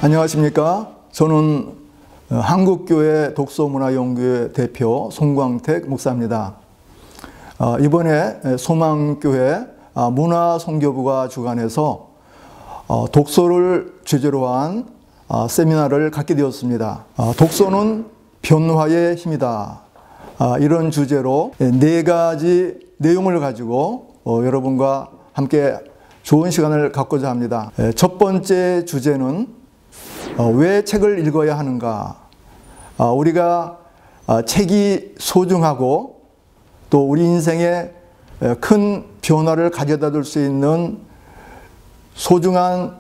안녕하십니까. 저는 한국교회 독서문화연구회 대표 송광택 목사입니다. 이번에 소망교회 문화선교부가 주관해서 독서를 주제로 한 세미나를 갖게 되었습니다. 독서는 변화의 힘이다. 이런 주제로 4가지 내용을 가지고 여러분과 함께 좋은 시간을 갖고자 합니다. 첫 번째 주제는 왜 책을 읽어야 하는가? 우리가 책이 소중하고 또 우리 인생에 큰 변화를 가져다 줄 수 있는 소중한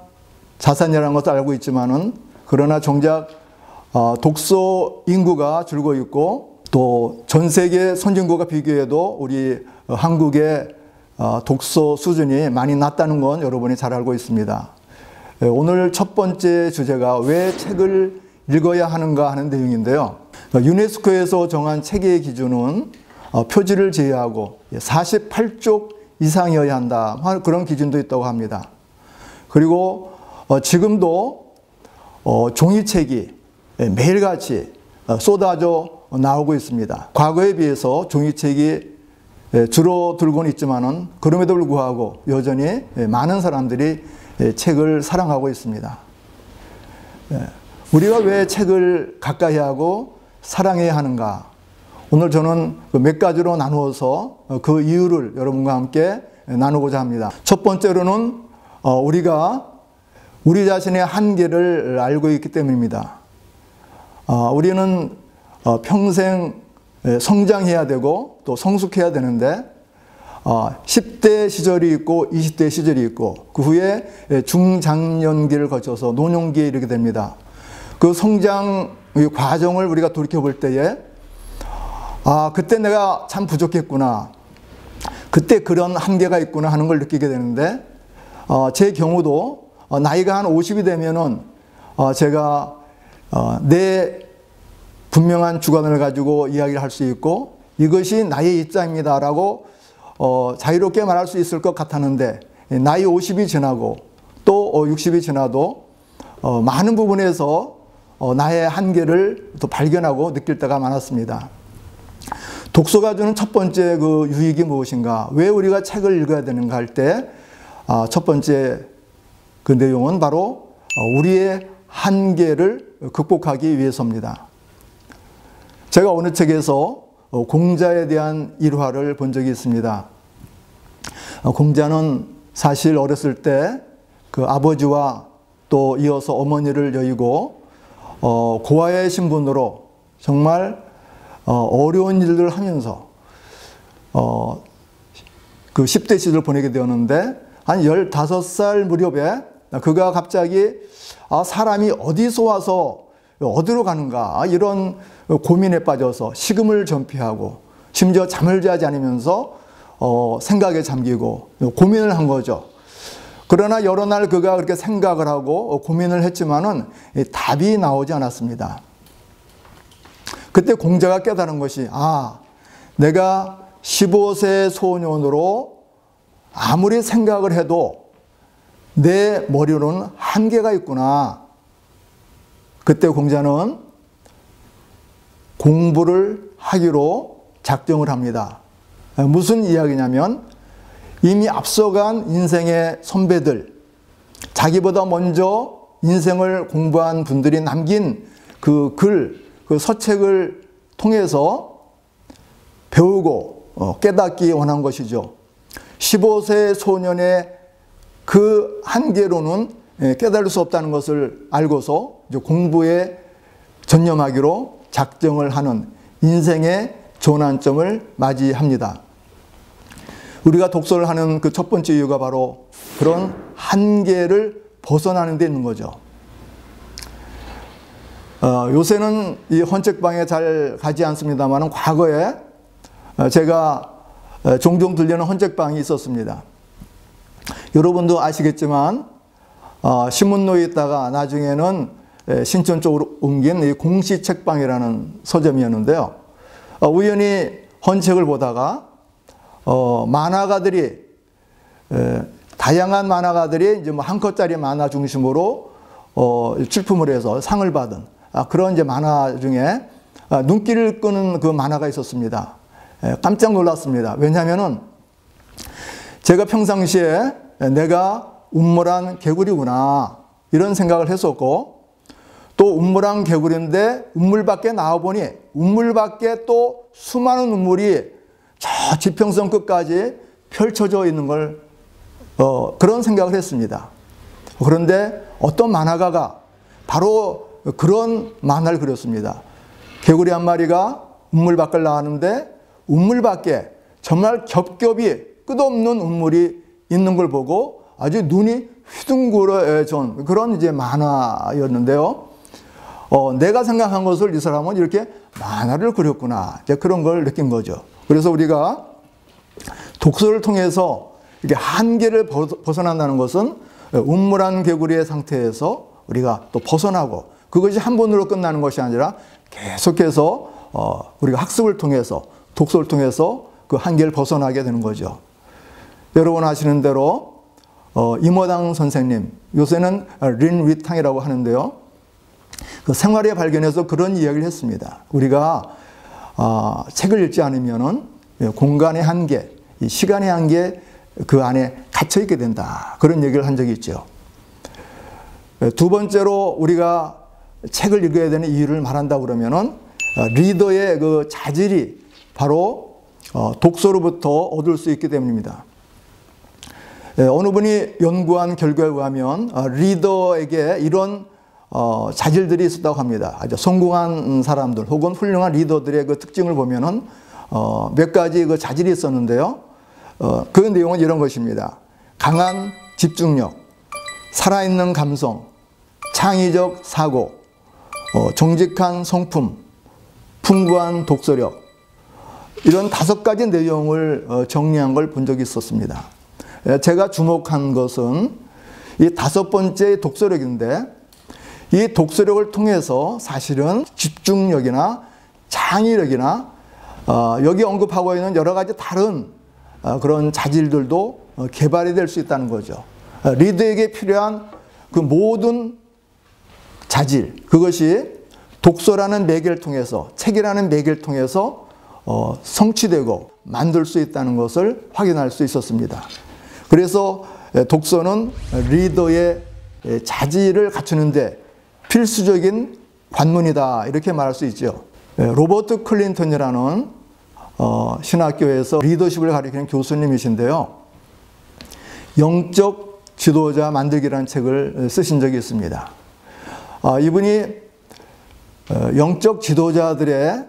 자산이라는 것을 알고 있지만은, 그러나 정작 독서 인구가 줄고 있고 또 전 세계 선진국과 비교해도 우리 한국의 독서 수준이 많이 낮다는 건 여러분이 잘 알고 있습니다. 오늘 첫 번째 주제가 왜 책을 읽어야 하는가 하는 내용인데요. 유네스코에서 정한 책의 기준은 표지를 제외하고 48쪽 이상이어야 한다, 그런 기준도 있다고 합니다. 그리고 지금도 종이책이 매일같이 쏟아져 나오고 있습니다. 과거에 비해서 종이책이 줄어들고는 있지만은 그럼에도 불구하고 여전히 많은 사람들이 책을 사랑하고 있습니다. 우리가 왜 책을 가까이 하고 사랑해야 하는가? 오늘 저는 몇 가지로 나누어서 그 이유를 여러분과 함께 나누고자 합니다. 첫 번째로는 우리가 우리 자신의 한계를 알고 있기 때문입니다. 우리는 평생 성장해야 되고 또 성숙해야 되는데 10대 시절이 있고 20대 시절이 있고 그 후에 중장년기를 거쳐서 노년기에 이르게 됩니다. 그 성장 과정을 우리가 돌이켜볼 때에 그때 내가 참 부족했구나, 그때 그런 한계가 있구나 하는 걸 느끼게 되는데, 제 경우도 나이가 한 50이 되면은 제가 내 분명한 주관을 가지고 이야기를 할 수 있고 이것이 나의 입장입니다 라고 자유롭게 말할 수 있을 것 같았는데, 나이 50이 지나고 또 60이 지나도 많은 부분에서 나의 한계를 또 발견하고 느낄 때가 많았습니다. 독서가 주는 첫 번째 그 유익이 무엇인가? 왜 우리가 책을 읽어야 되는가 할 때 첫 번째 그 내용은 바로 우리의 한계를 극복하기 위해서입니다. 제가 어느 책에서 공자에 대한 일화를 본 적이 있습니다. 공자는 사실 어렸을 때 그 아버지와 또 이어서 어머니를 여의고 고아의 신분으로 정말 어려운 일들을 하면서 그 10대 시절을 보내게 되었는데, 한 15살 무렵에 그가 갑자기 사람이 어디서 와서 어디로 가는가 이런 고민에 빠져서 식음을 전폐하고 심지어 잠을 자지 않으면서 생각에 잠기고 고민을 한 거죠. 그러나 여러 날 그가 그렇게 생각을 하고 고민을 했지만은 답이 나오지 않았습니다. 그때 공자가 깨달은 것이, 내가 15세 소년으로 아무리 생각을 해도 내 머리로는 한계가 있구나. 그때 공자는 공부를 하기로 작정을 합니다. 무슨 이야기냐면, 이미 앞서간 인생의 선배들, 자기보다 먼저 인생을 공부한 분들이 남긴 그 글, 그 서책을 통해서 배우고 깨닫기 원한 것이죠. 15세 소년의 그 한계로는 깨달을 수 없다는 것을 알고서 공부에 전념하기로 작정을 하는 인생의 전환점을 맞이합니다. 우리가 독서를 하는 그 첫 번째 이유가 바로 그런 한계를 벗어나는 데 있는 거죠. 요새는 이 헌책방에 잘 가지 않습니다만 과거에 제가 종종 들리는 헌책방이 있었습니다. 여러분도 아시겠지만 신문로에 있다가 나중에는 신천 쪽으로 옮긴 이 공시책방이라는 서점이었는데요. 우연히 헌책을 보다가 만화가들이 다양한 만화가들이 이제 뭐 한 컷짜리 만화 중심으로 출품을 해서 상을 받은 그런 이제 만화 중에 눈길을 끄는 그 만화가 있었습니다. 깜짝 놀랐습니다. 왜냐하면은 제가 평상시에 내가 운모란 개구리구나 이런 생각을 했었고, 또 운모란 개구리인데 운물 밖에 나와보니 운물 밖에 또 수많은 운물이 저 지평선 끝까지 펼쳐져 있는 걸 그런 생각을 했습니다. 그런데 어떤 만화가가 바로 그런 만화를 그렸습니다. 개구리 한 마리가 운물 밖을 나왔는데 운물 밖에 정말 겹겹이 끝없는 운물이 있는 걸 보고 아주 눈이 휘둥그레진 그런 이제 만화였는데요. 내가 생각한 것을 이 사람은 이렇게 만화를 그렸구나. 이제 그런 걸 느낀 거죠. 그래서 우리가 독서를 통해서 이렇게 한계를 벗어난다는 것은 운물한 개구리의 상태에서 우리가 또 벗어나고, 그것이 한 번으로 끝나는 것이 아니라 계속해서 우리가 학습을 통해서, 독서를 통해서 그 한계를 벗어나게 되는 거죠. 여러분 아시는 대로 임어당 선생님, 요새는 린 위탕이라고 하는데요. 그 생활의 발견에서 그런 이야기를 했습니다. 우리가 책을 읽지 않으면은 공간의 한계, 시간의 한계 그 안에 갇혀 있게 된다. 그런 얘기를 한 적이 있죠. 두 번째로 우리가 책을 읽어야 되는 이유를 말한다 그러면은 리더의 그 자질이 바로 독서로부터 얻을 수 있기 때문입니다. 어느 분이 연구한 결과에 의하면 리더에게 이런 자질들이 있었다고 합니다. 아주 성공한 사람들 혹은 훌륭한 리더들의 그 특징을 보면은 몇 가지 그 자질이 있었는데요. 그 내용은 이런 것입니다. 강한 집중력, 살아있는 감성, 창의적 사고, 정직한 성품, 풍부한 독서력, 이런 5가지 내용을 정리한 걸 본 적이 있었습니다. 제가 주목한 것은 이 5번째 독서력인데, 이 독서력을 통해서 사실은 집중력이나 창의력이나 여기 언급하고 있는 여러 가지 다른 그런 자질들도 개발이 될 수 있다는 거죠. 리더에게 필요한 그 모든 자질, 그것이 독서라는 매개를 통해서, 책이라는 매개를 통해서 성취되고 만들 수 있다는 것을 확인할 수 있었습니다. 그래서 독서는 리더의 자질을 갖추는데 필수적인 관문이다, 이렇게 말할 수 있죠. 로버트 클린턴이라는 신학교에서 리더십을 가르치는 교수님이신데요. 영적 지도자 만들기라는 책을 쓰신 적이 있습니다. 이분이 영적 지도자들의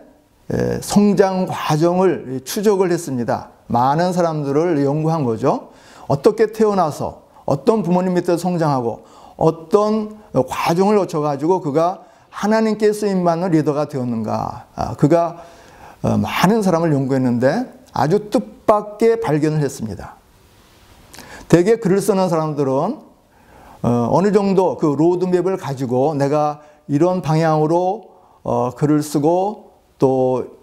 성장 과정을 추적을 했습니다. 많은 사람들을 연구한 거죠. 어떻게 태어나서 어떤 부모님 밑에서 성장하고 어떤 과정을 거쳐가지고 그가 하나님께 쓰임받는 리더가 되었는가. 그가 많은 사람을 연구했는데 아주 뜻밖의 발견을 했습니다. 대개 글을 쓰는 사람들은 어느 정도 그 로드맵을 가지고 내가 이런 방향으로 글을 쓰고 또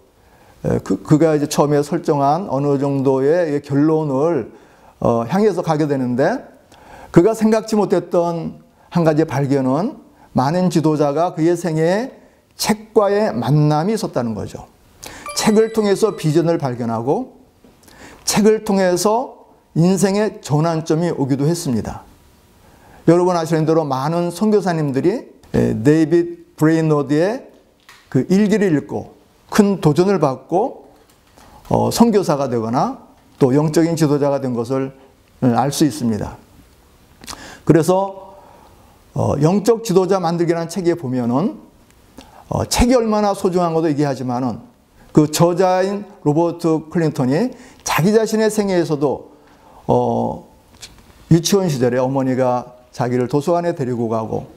그가 이제 처음에 설정한 어느 정도의 결론을 향해서 가게 되는데, 그가 생각지 못했던 한 가지 발견은 많은 지도자가 그의 생애에 책과의 만남이 있었다는 거죠. 책을 통해서 비전을 발견하고 책을 통해서 인생의 전환점이 오기도 했습니다. 여러분 아시는 대로 많은 선교사님들이 데이빗 브레이너드의 그 일기를 읽고 큰 도전을 받고 선교사가 되거나 또 영적인 지도자가 된 것을 알 수 있습니다. 그래서 영적 지도자 만들기라는 책에 보면은 책이 얼마나 소중한 것도 얘기하지만은 그 저자인 로버트 클린턴이 자기 자신의 생애에서도 유치원 시절에 어머니가 자기를 도서관에 데리고 가고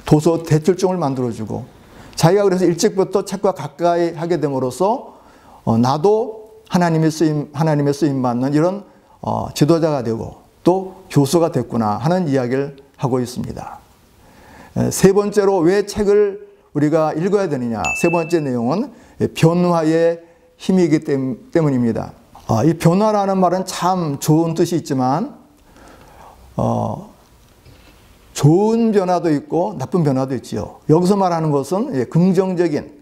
도서 대출증을 만들어주고, 자기가 그래서 일찍부터 책과 가까이 하게 됨으로써 나도 하나님의 쓰임 받는 이런 지도자가 되고 또 교수가 됐구나 하는 이야기를 하고 있습니다. 세 번째로 왜 책을 우리가 읽어야 되느냐. 세 번째 내용은 변화의 힘이기 때문입니다. 이 변화라는 말은 참 좋은 뜻이 있지만 좋은 변화도 있고 나쁜 변화도 있지요. 여기서 말하는 것은 긍정적인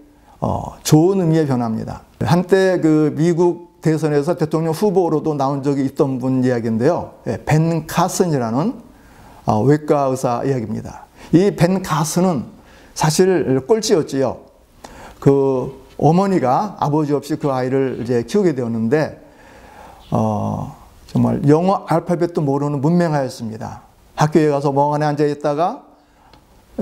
좋은 의미의 변화입니다. 한때 그 미국 대선에서 대통령 후보로도 나온 적이 있던 분 이야기인데요. 벤 카슨이라는 외과 의사 이야기입니다. 이 벤 카슨은 사실 꼴찌였지요. 그 어머니가 아버지 없이 그 아이를 이제 키우게 되었는데 정말 영어 알파벳도 모르는 문맹아였습니다. 학교에 가서 멍하니 앉아 있다가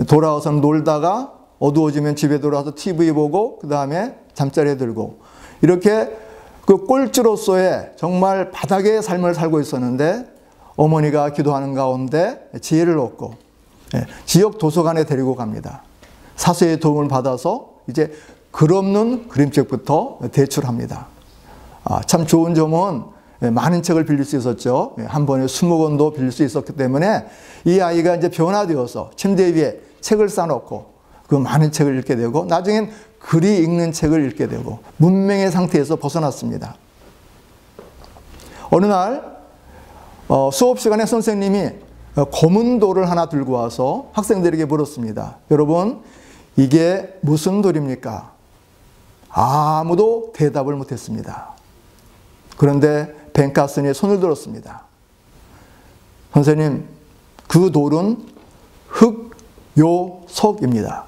돌아와서 놀다가 어두워지면 집에 돌아와서 TV 보고 그 다음에 잠자리에 들고 이렇게 그 꼴찌로서의 정말 바닥의 삶을 살고 있었는데 어머니가 기도하는 가운데 지혜를 얻고 지역 도서관에 데리고 갑니다. 사서의 도움을 받아서 이제 글 없는 그림책부터 대출합니다. 참 좋은 점은 많은 책을 빌릴 수 있었죠. 한 번에 20권도 빌릴 수 있었기 때문에 이 아이가 이제 변화되어서 침대 위에 책을 쌓아놓고 그 많은 책을 읽게 되고 나중엔 글이 읽는 책을 읽게 되고 문맹의 상태에서 벗어났습니다. 어느 날 수업 시간에 선생님이 검은 돌을 하나 들고 와서 학생들에게 물었습니다. 여러분, 이게 무슨 돌입니까? 아무도 대답을 못했습니다. 그런데 벤 카슨이 손을 들었습니다. 선생님, 그 돌은 흑요석입니다.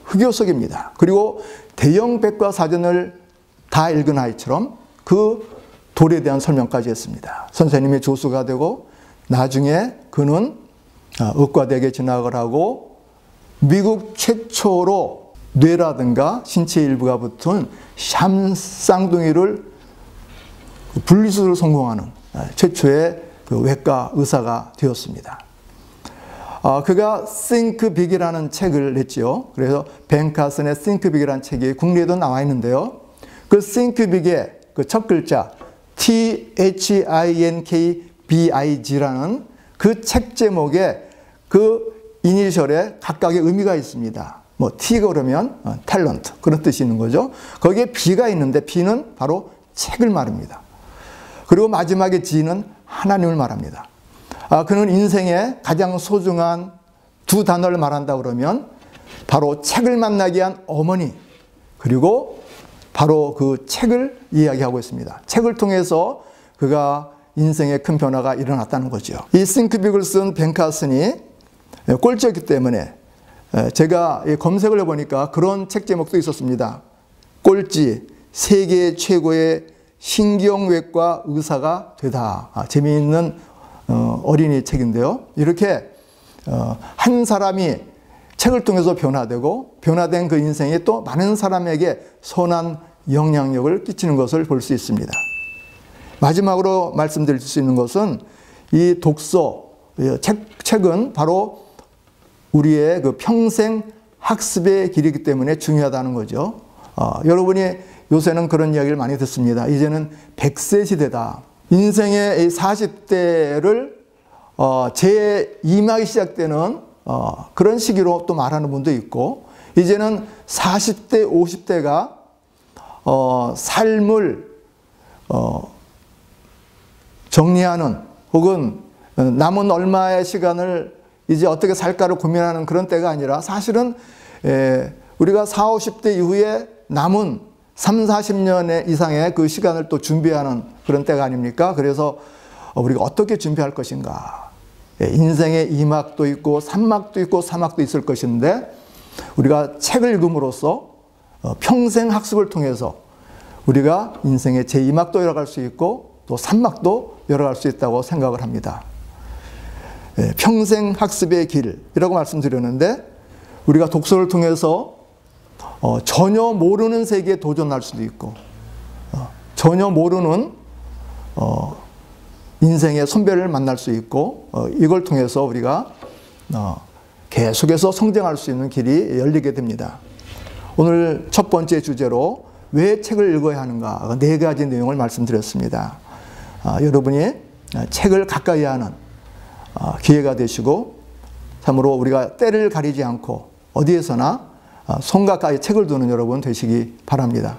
흑요석입니다. 그리고 대형 백과사전을 다 읽은 아이처럼 그 돌에 대한 설명까지 했습니다. 선생님이 조수가 되고 나중에 그는 의과대학에 진학을 하고 미국 최초로 뇌라든가 신체 일부가 붙은 샴쌍둥이를 분리수술을 성공하는 최초의 그 외과 의사가 되었습니다. 그가 Think Big이라는 책을 냈지요. 그래서 벤 카슨의 Think Big이라는 책이 국내에도 나와 있는데요. 그 Think Big의 그 첫 글자 THINKBIG라는 그 책 제목에 그 이니셜에 각각의 의미가 있습니다. 뭐 T가 그러면 탤런트 그런 뜻이 있는 거죠. 거기에 B가 있는데 B는 바로 책을 말합니다. 그리고 마지막에 G는 하나님을 말합니다. 그는 인생의 가장 소중한 두 단어를 말한다 그러면 바로 책을 만나게 한 어머니 그리고 바로 그 책을 이야기하고 있습니다. 책을 통해서 그가 인생에 큰 변화가 일어났다는 거죠. 이 Think Big을 쓴 벤 카슨이 꼴찌였기 때문에 제가 검색을 해보니까 그런 책 제목도 있었습니다. 꼴찌, 세계 최고의 신경외과 의사가 되다. 재미있는 어린이 책인데요. 이렇게 한 사람이 책을 통해서 변화되고 변화된 그 인생이 또 많은 사람에게 선한 영향력을 끼치는 것을 볼 수 있습니다. 마지막으로 말씀드릴 수 있는 것은 이 독서, 책은 바로 우리의 그 평생 학습의 길이기 때문에 중요하다는 거죠. 여러분이 요새는 그런 이야기를 많이 듣습니다. 이제는 100세 시대다. 인생의 40대를 재임하기 시작되는 그런 시기로 또 말하는 분도 있고 이제는 40대, 50대가 삶을 정리하는 혹은 남은 얼마의 시간을 이제 어떻게 살까를 고민하는 그런 때가 아니라 사실은 우리가 40, 50대 이후에 남은 3, 40년 이상의 그 시간을 또 준비하는 그런 때가 아닙니까? 그래서 우리가 어떻게 준비할 것인가. 인생의 2막도 있고 3막도 있고 4막도 있을 것인데 우리가 책을 읽음으로써 평생 학습을 통해서 우리가 인생의 제2막도 열어갈 수 있고 또 3막도 열어갈 수 있다고 생각을 합니다. 평생 학습의 길이라고 말씀드렸는데 우리가 독서를 통해서 전혀 모르는 세계에 도전할 수도 있고 전혀 모르는 인생의 선배를 만날 수 있고 이걸 통해서 우리가 계속해서 성장할 수 있는 길이 열리게 됩니다. 오늘 첫 번째 주제로 왜 책을 읽어야 하는가 4가지 내용을 말씀드렸습니다. 여러분이 책을 가까이 하는 기회가 되시고 참으로 우리가 때를 가리지 않고 어디에서나 손 가까이 책을 두는 여러분 되시기 바랍니다.